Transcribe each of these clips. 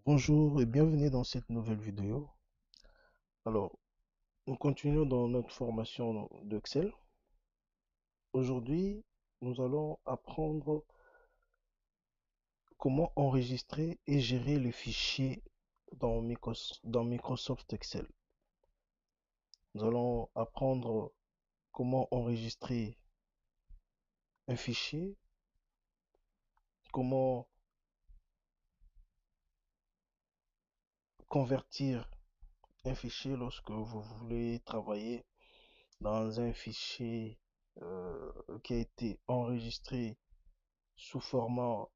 Bonjour et bienvenue dans cette nouvelle vidéo. Alors, nous continuons dans notre formation d'Excel. Aujourd'hui, nous allons apprendre comment enregistrer et gérer les fichiers dans Microsoft Excel. Nous allons apprendre comment enregistrer un fichier, comment convertir un fichier lorsque vous voulez travailler dans un fichier qui a été enregistré sous format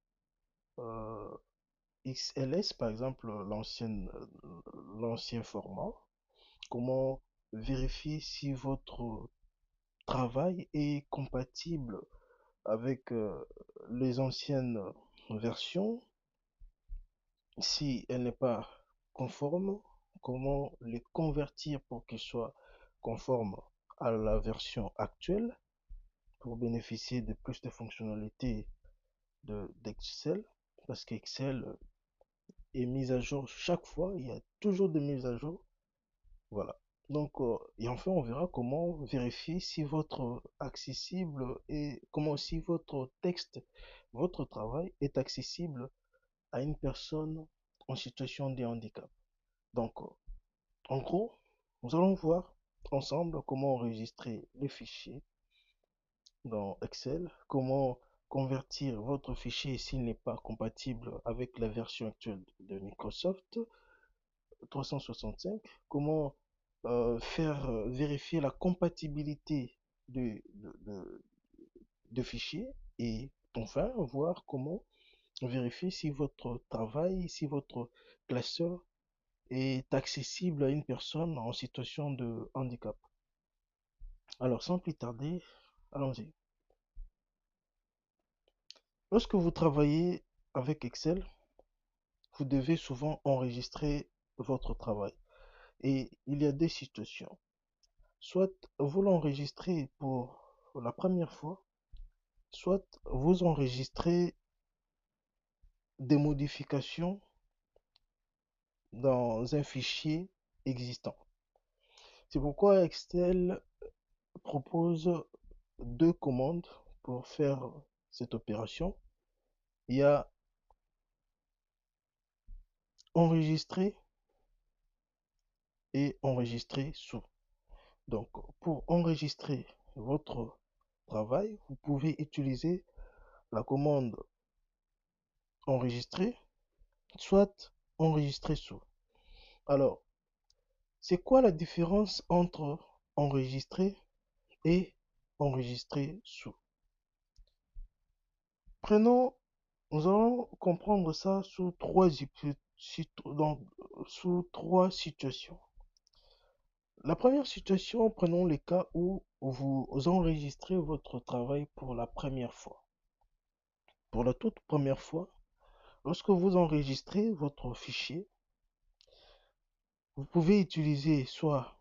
XLS, par exemple, l'ancien format. Comment vérifier si votre travail est compatible avec les anciennes versions. Si elle n'est pas conforme, comment les convertir pour qu'ils soient conformes à la version actuelle pour bénéficier de plus de fonctionnalités d'Excel, parce qu'Excel est mise à jour chaque fois, il y a toujours des mises à jour. Voilà. Donc, et enfin, on verra comment vérifier si votre accessible et comment si votre texte, votre travail est accessible à une personne en situation de handicap. Donc, en gros, nous allons voir ensemble comment enregistrer les fichiers dans Excel, comment convertir votre fichier s'il n'est pas compatible avec la version actuelle de Microsoft 365, comment faire vérifier la compatibilité de, de, de, de fichiers et enfin voir comment vérifier si votre travail, si votre classeur est accessible à une personne en situation de handicap. Alors sans plus tarder, allons-y. Lorsque vous travaillez avec Excel, vous devez souvent enregistrer votre travail. Et il y a des situations. Soit vous l'enregistrez pour la première fois, soit vous enregistrez des modifications dans un fichier existant. C'est pourquoi Excel propose deux commandes pour faire cette opération. Il y a enregistrer et enregistrer sous. Donc, pour enregistrer votre travail, vous pouvez utiliser la commande enregistrer, soit enregistrer sous. Alors, c'est quoi la différence entre enregistrer et enregistrer sous? Prenons, nous allons comprendre ça sous trois situations. La première situation, prenons les cas où vous enregistrez votre travail pour la première fois. Pour la toute première fois, lorsque vous enregistrez votre fichier, vous pouvez utiliser soit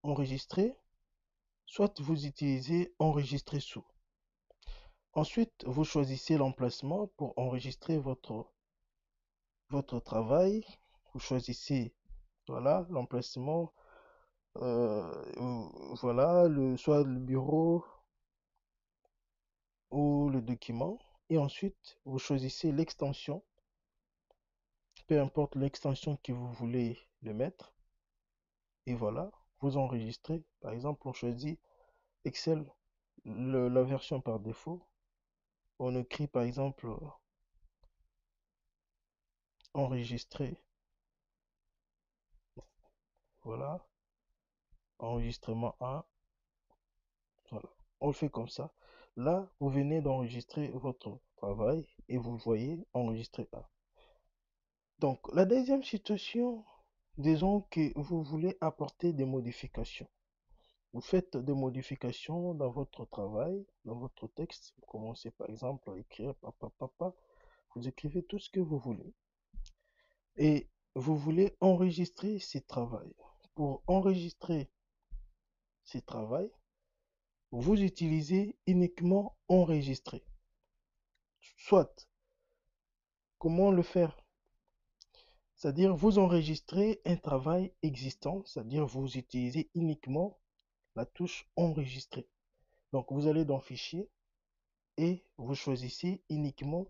enregistrer, soit vous utilisez enregistrer sous. Ensuite, vous choisissez l'emplacement pour enregistrer votre travail. Vous choisissez voilà l'emplacement, voilà soit le bureau ou le document. Et ensuite, vous choisissez l'extension, peu importe l'extension que vous voulez le mettre. Et voilà, vous enregistrez. Par exemple, on choisit Excel, la version par défaut. On écrit par exemple enregistrer. Voilà, enregistrement 1. Voilà, on le fait comme ça. Là, vous venez d'enregistrer votre travail et vous voyez enregistrer A. Donc, la deuxième situation, disons que vous voulez apporter des modifications. Vous faites des modifications dans votre travail, dans votre texte. Vous commencez par exemple à écrire papa, papa. Vous écrivez tout ce que vous voulez. Et vous voulez enregistrer ces travaux. Pour enregistrer ces travaux, vous utilisez uniquement enregistrer. Soit, comment le faire? C'est-à-dire, vous enregistrez un travail existant, c'est-à-dire vous utilisez uniquement la touche enregistrer. Donc, vous allez dans Fichier et vous choisissez uniquement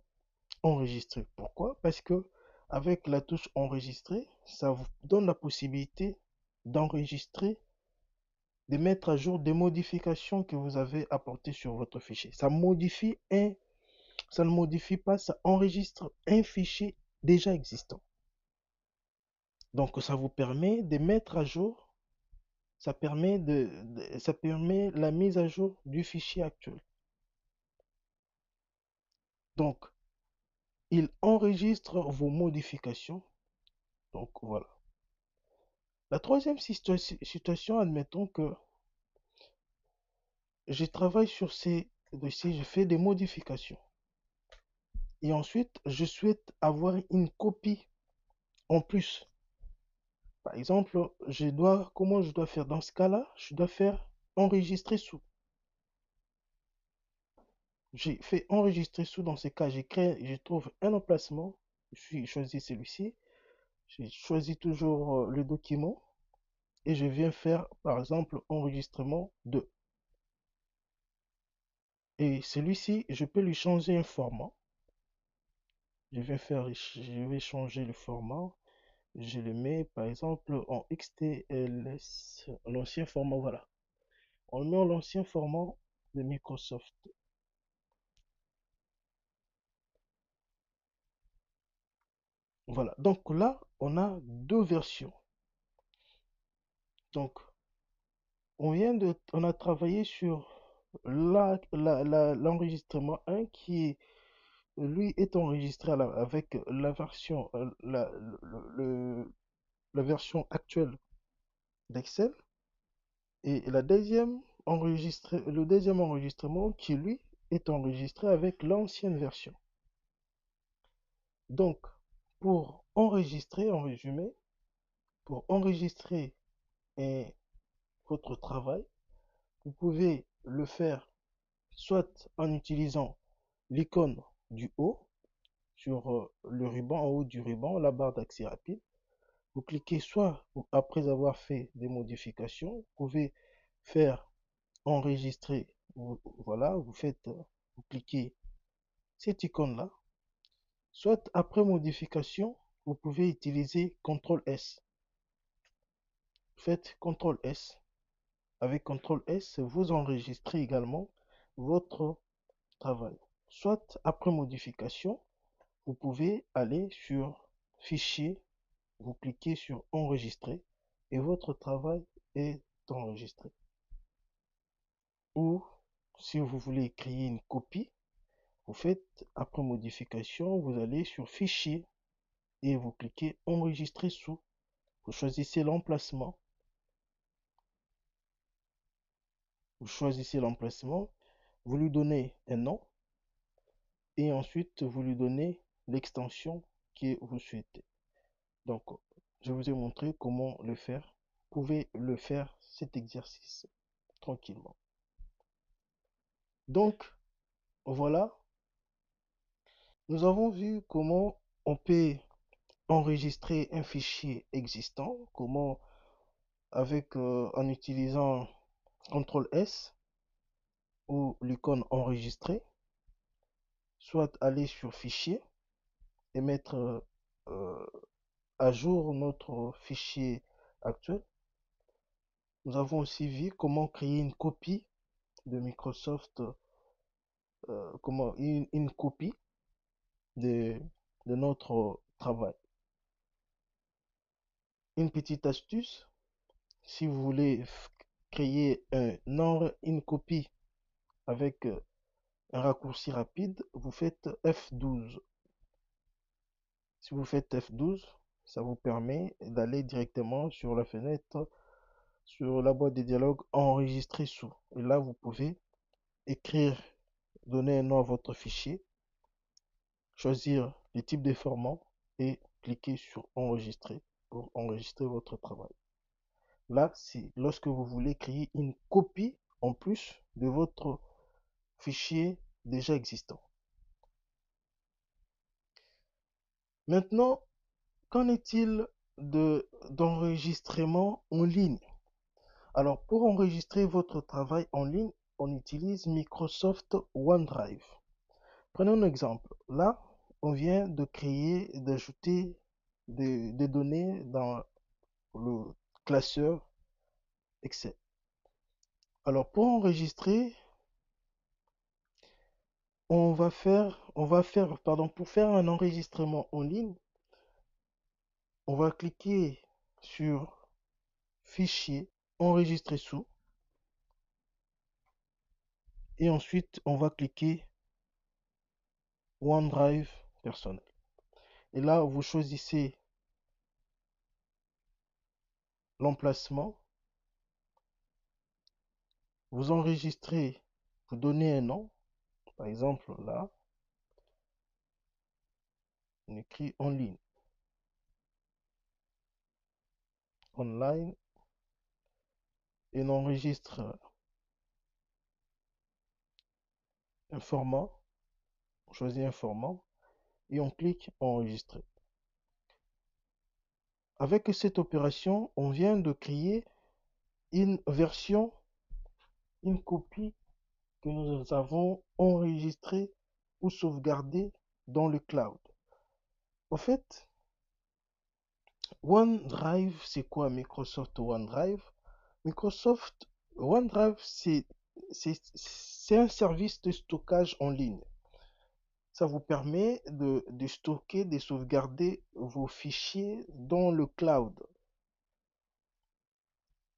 enregistrer. Pourquoi? Parce que avec la touche enregistrer, ça vous donne la possibilité d'enregistrer, de mettre à jour des modifications que vous avez apportées sur votre fichier. Ça ne modifie pas, ça enregistre un fichier déjà existant. Donc, ça vous permet de mettre à jour, ça permet la mise à jour du fichier actuel. Donc, il enregistre vos modifications. Donc, voilà. La troisième situation, admettons que je travaille sur ces dossiers, je fais des modifications. Et ensuite, je souhaite avoir une copie en plus. Par exemple, comment je dois faire dans ce cas-là? Je dois faire enregistrer sous. J'ai fait enregistrer sous. Dans ce cas, je trouve un emplacement. Je choisis celui-ci. Je choisis toujours le document et je viens faire, par exemple, enregistrement 2. Et celui-ci, je peux lui changer un format. Je vais changer le format. Je le mets, par exemple, en XTLS, l'ancien format, voilà. On le met en l'ancien format de Microsoft. Voilà. Donc là, on a deux versions. Donc, on a travaillé sur l'enregistrement 1 qui, lui, est enregistré avec la version, la version actuelle d'Excel. Et le deuxième enregistrement qui, lui, est enregistré avec l'ancienne version. Donc, pour enregistrer, en résumé, pour enregistrer votre travail, vous pouvez le faire soit en utilisant l'icône du haut, sur le ruban, en haut du ruban, la barre d'accès rapide. Vous cliquez soit après avoir fait des modifications, vous pouvez faire enregistrer, voilà, vous cliquez cette icône-là, soit après modification, vous pouvez utiliser CTRL S. Faites CTRL S. Avec CTRL S, vous enregistrez également votre travail. Soit après modification, vous pouvez aller sur Fichier, vous cliquez sur Enregistrer et votre travail est enregistré. Ou si vous voulez créer une copie, vous faites après modification, vous allez sur Fichier et vous cliquez Enregistrer sous. Vous choisissez l'emplacement. Vous lui donnez un nom et ensuite vous lui donnez l'extension que vous souhaitez. Donc, je vous ai montré comment le faire. Vous pouvez le faire cet exercice tranquillement. Donc, voilà, nous avons vu comment on peut enregistrer un fichier existant, comment en utilisant CTRL S ou l'icône enregistrer, soit aller sur Fichier et mettre euh, à jour notre fichier actuel. Nous avons aussi vu comment créer une copie de Microsoft, comment une copie de, de notre travail. Une petite astuce, si vous voulez créer une copie avec un raccourci rapide, vous faites F12. Si vous faites F12, ça vous permet d'aller directement sur la fenêtre, sur la boîte de dialogue enregistrer sous. Et là, vous pouvez écrire, donner un nom à votre fichier, choisir le type de format et cliquer sur enregistrer pour enregistrer votre travail. Là, c'est lorsque vous voulez créer une copie en plus de votre fichier déjà existant. Maintenant, Qu'en est-il d'enregistrement en ligne? Alors, pour enregistrer votre travail en ligne, on utilise Microsoft OneDrive. Prenons un exemple. Là, on vient de créer, d'ajouter des données dans le classeur Excel. Alors, pour enregistrer, pour faire un enregistrement en ligne, on va cliquer sur Fichier, Enregistrer sous, et ensuite on va cliquer OneDrive personnel. Et là, vous choisissez l'emplacement, vous enregistrez, vous donnez un nom, par exemple là, on écrit en ligne, online, et on enregistre un format, on choisit un format, et on clique enregistrer. Avec cette opération, on vient de créer une version, une copie que nous avons enregistrée ou sauvegardée dans le cloud. En fait, OneDrive, c'est quoi Microsoft OneDrive? Microsoft OneDrive, c'est un service de stockage en ligne. Ça vous permet de stocker, de sauvegarder vos fichiers dans le cloud.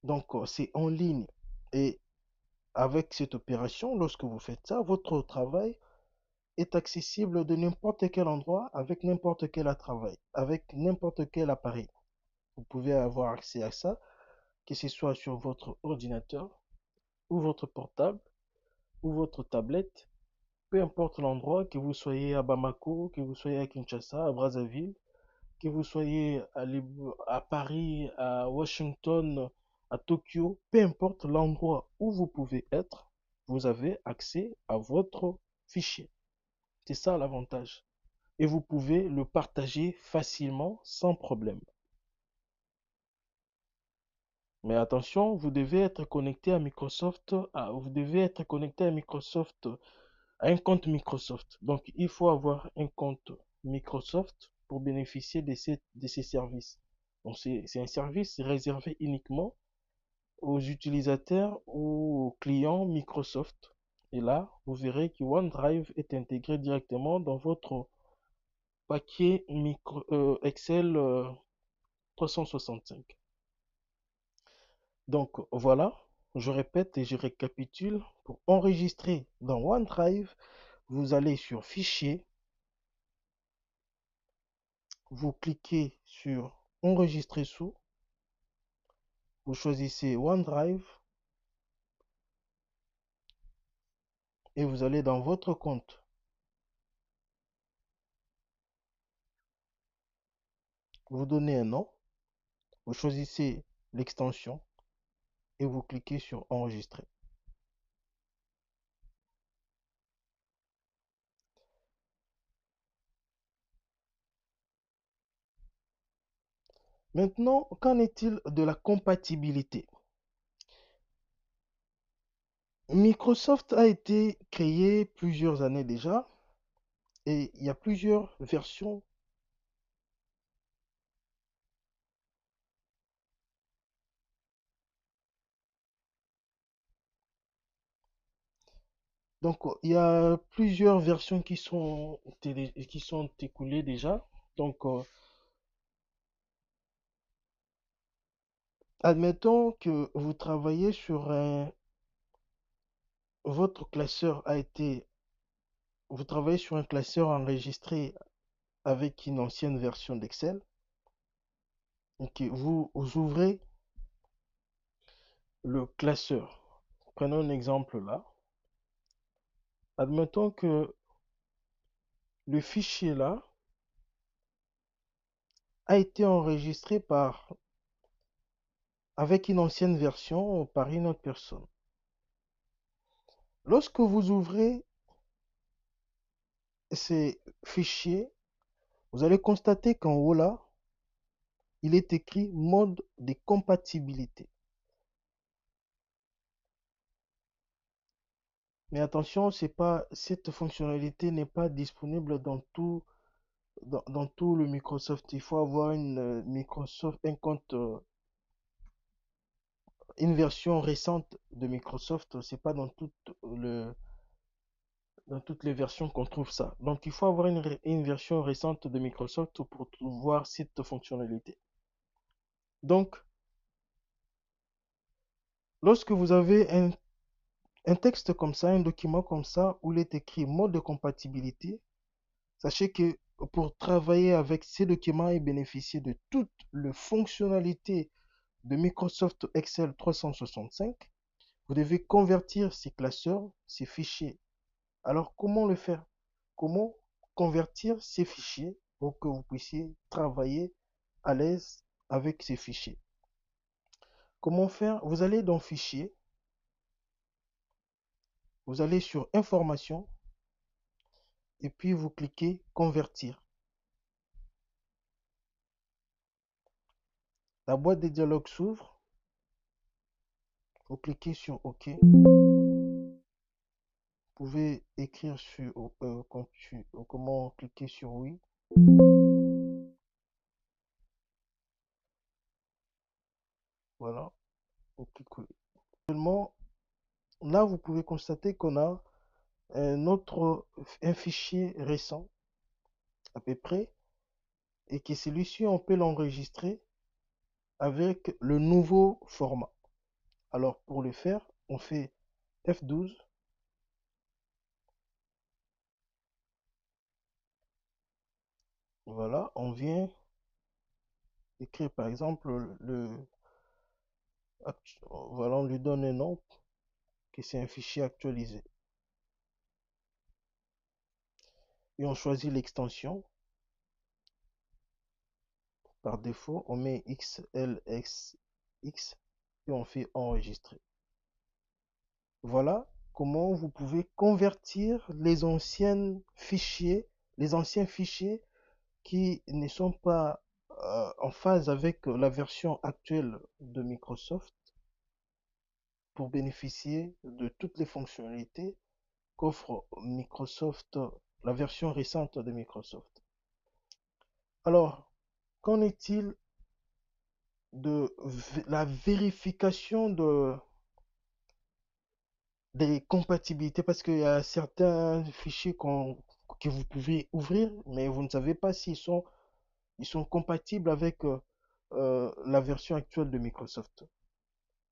Donc, c'est en ligne. Et avec cette opération, lorsque vous faites ça, votre travail est accessible de n'importe quel endroit, avec n'importe quel travail, avec n'importe quel appareil. Vous pouvez avoir accès à ça, que ce soit sur votre ordinateur, ou votre portable, ou votre tablette, peu importe l'endroit, que vous soyez à Bamako, que vous soyez à Kinshasa, à Brazzaville, que vous soyez à Paris, à Washington, à Tokyo, peu importe l'endroit où vous pouvez être, vous avez accès à votre fichier. C'est ça l'avantage. Et vous pouvez le partager facilement, sans problème. Mais attention, vous devez être connecté à Microsoft, vous devez être connecté à Microsoft, à un compte Microsoft. Donc, il faut avoir un compte Microsoft pour bénéficier de ces services. Donc, c'est un service réservé uniquement aux utilisateurs ou aux clients Microsoft. Et là, vous verrez que OneDrive est intégré directement dans votre paquet Excel 365. Donc voilà, je répète et je récapitule. Pour enregistrer dans OneDrive, vous allez sur Fichier, vous cliquez sur Enregistrer sous, vous choisissez OneDrive et vous allez dans votre compte. Vous donnez un nom, vous choisissez l'extension et vous cliquez sur Enregistrer. Maintenant, qu'en est-il de la compatibilité? Microsoft a été créé plusieurs années déjà et il y a plusieurs versions. Donc, il y a plusieurs versions qui sont écoulées déjà. Donc, admettons que vous travaillez sur votre classeur a été, vous travaillez sur un classeur enregistré avec une ancienne version d'Excel. Ok, vous ouvrez le classeur. Prenons un exemple là. Admettons que le fichier là a été enregistré avec une ancienne version par une autre personne. Lorsque vous ouvrez ces fichiers, vous allez constater qu'en haut là, il est écrit mode de compatibilité. Mais attention, cette fonctionnalité n'est pas disponible dans tout le Microsoft. Il faut avoir un compte, une version récente de Microsoft. C'est pas dans toutes les versions qu'on trouve ça. Donc, il faut avoir une version récente de Microsoft pour voir cette fonctionnalité. Donc, lorsque vous avez un texte comme ça, un document comme ça, où il est écrit mode de compatibilité, sachez que pour travailler avec ces documents et bénéficier de toutes les fonctionnalités de Microsoft Excel 365, vous devez convertir ces classeurs, ces fichiers. Alors, comment le faire? Comment convertir ces fichiers pour que vous puissiez travailler à l'aise avec ces fichiers? Comment faire? Vous allez dans Fichier, vous allez sur Information et puis vous cliquez Convertir. La boîte de dialogue s'ouvre. Vous cliquez sur OK. Vous pouvez écrire sur comment cliquer sur Oui. Voilà. Vous cliquez. Actuellement, là, vous pouvez constater qu'on a un fichier récent à peu près et que celui-ci, on peut l'enregistrer avec le nouveau format. Alors, pour le faire, on fait F12. Voilà, on vient écrire par exemple voilà, on lui donne un nom, que c'est un fichier actualisé. Et on choisit l'extension. Par défaut, on met XLSX et on fait enregistrer. Voilà comment vous pouvez convertir les anciens fichiers qui ne sont pas en phase avec la version actuelle de Microsoft pour bénéficier de toutes les fonctionnalités qu'offre Microsoft, la version récente de Microsoft. Alors, qu'en est-il de la vérification des compatibilités? Parce qu'il y a certains fichiers que vous pouvez ouvrir, mais vous ne savez pas ils sont compatibles avec la version actuelle de Microsoft.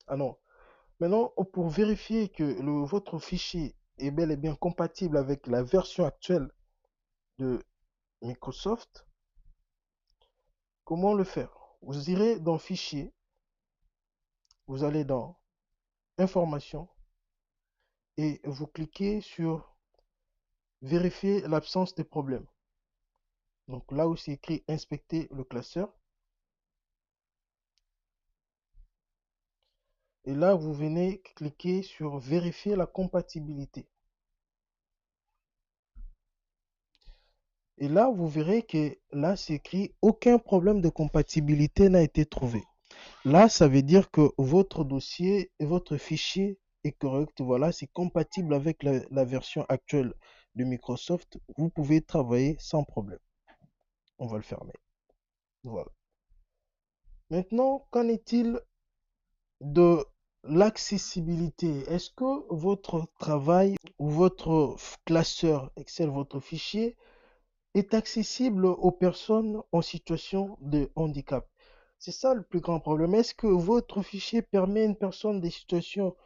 Ah non. Maintenant, pour vérifier que votre fichier est bel et bien compatible avec la version actuelle de Microsoft, comment le faire? Vous irez dans Fichier, vous allez dans Information et vous cliquez sur Vérifier l'absence de problème. Donc là où c'est écrit Inspecter le classeur. Et là, vous venez cliquer sur Vérifier la compatibilité. Et là, vous verrez que là, c'est écrit aucun problème de compatibilité n'a été trouvé. Là, ça veut dire que votre dossier et votre fichier est correct. Voilà, c'est compatible avec la version actuelle de Microsoft. Vous pouvez travailler sans problème. On va le fermer. Voilà. Maintenant, qu'en est-il de l'accessibilité? Est-ce que votre travail ou votre classeur Excel, votre fichier, est accessible aux personnes en situation de handicap? C'est ça le plus grand problème. Est-ce que votre fichier permet à une personne des situations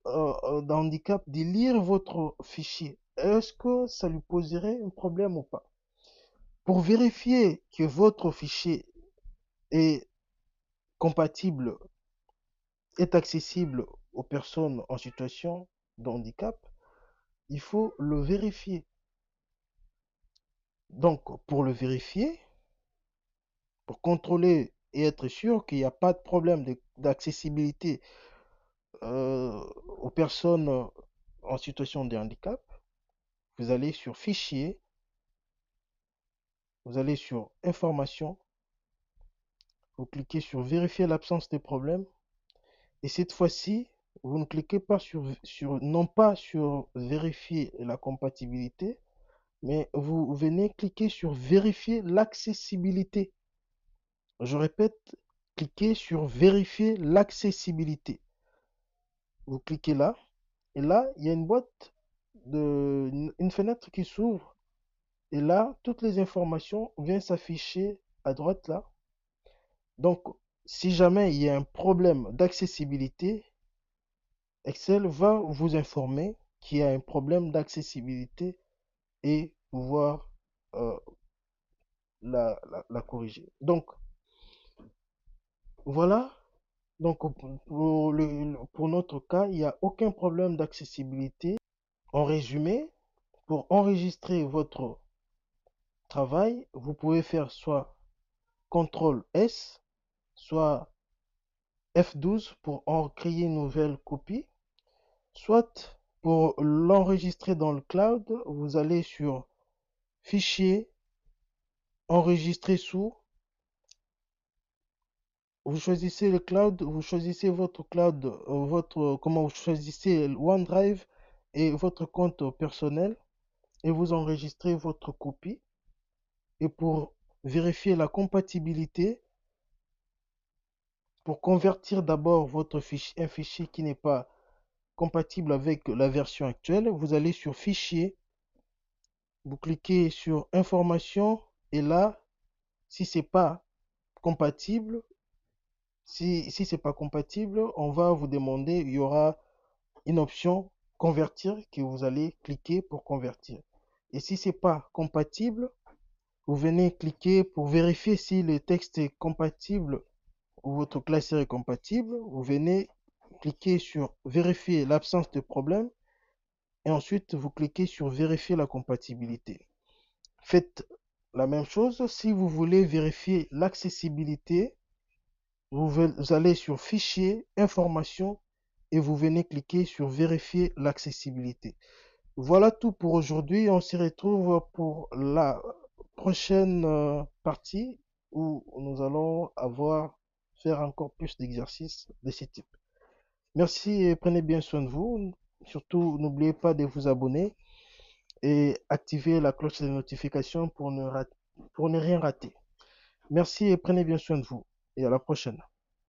de handicap de lire votre fichier? Est-ce que ça lui poserait un problème ou pas? Pour vérifier que votre fichier est compatible, est accessible aux personnes en situation de handicap, il faut le vérifier. Donc, pour le vérifier, pour contrôler et être sûr qu'il n'y a pas de problème d'accessibilité aux personnes en situation de handicap, vous allez sur Fichier, vous allez sur Information, Vous cliquez sur vérifier l'absence de problème. Et cette fois-ci, vous ne cliquez pas non pas sur vérifier la compatibilité, mais vous venez cliquer sur vérifier l'accessibilité. Je répète, cliquez sur vérifier l'accessibilité. Vous cliquez là, et là, il y a une fenêtre qui s'ouvre, et là, toutes les informations viennent s'afficher à droite là. Donc, si jamais il y a un problème d'accessibilité, Excel va vous informer qu'il y a un problème d'accessibilité et pouvoir euh, la corriger. Donc, voilà. Donc, pour notre cas, il n'y a aucun problème d'accessibilité. En résumé, pour enregistrer votre travail, vous pouvez faire soit CTRL S, soit F12 pour en créer une nouvelle copie, soit pour l'enregistrer dans le cloud, vous allez sur Fichier, Enregistrer sous, vous choisissez le cloud, vous choisissez votre cloud, comment vous choisissez OneDrive et votre compte personnel et vous enregistrez votre copie. Et pour vérifier la compatibilité, pour convertir d'abord un fichier qui n'est pas compatible avec la version actuelle, vous allez sur Fichier, vous cliquez sur Information et là, si c'est pas compatible, si c'est pas compatible, on va vous demander, il y aura une option convertir que vous allez cliquer pour convertir. Et si c'est pas compatible, vous venez cliquer pour vérifier si le texte est compatible ou votre classeur est compatible. Vous venez cliquer sur vérifier l'absence de problème et ensuite vous cliquez sur vérifier la compatibilité. Faites la même chose si vous voulez vérifier l'accessibilité. Vous allez sur Fichier, Informations et vous venez cliquer sur Vérifier l'accessibilité. Voilà tout pour aujourd'hui. On se retrouve pour la prochaine partie où nous allons faire encore plus d'exercices de ce type. Merci et prenez bien soin de vous. Surtout, n'oubliez pas de vous abonner et activer la cloche de notification pour ne rien rater. Merci et prenez bien soin de vous. Et à la prochaine.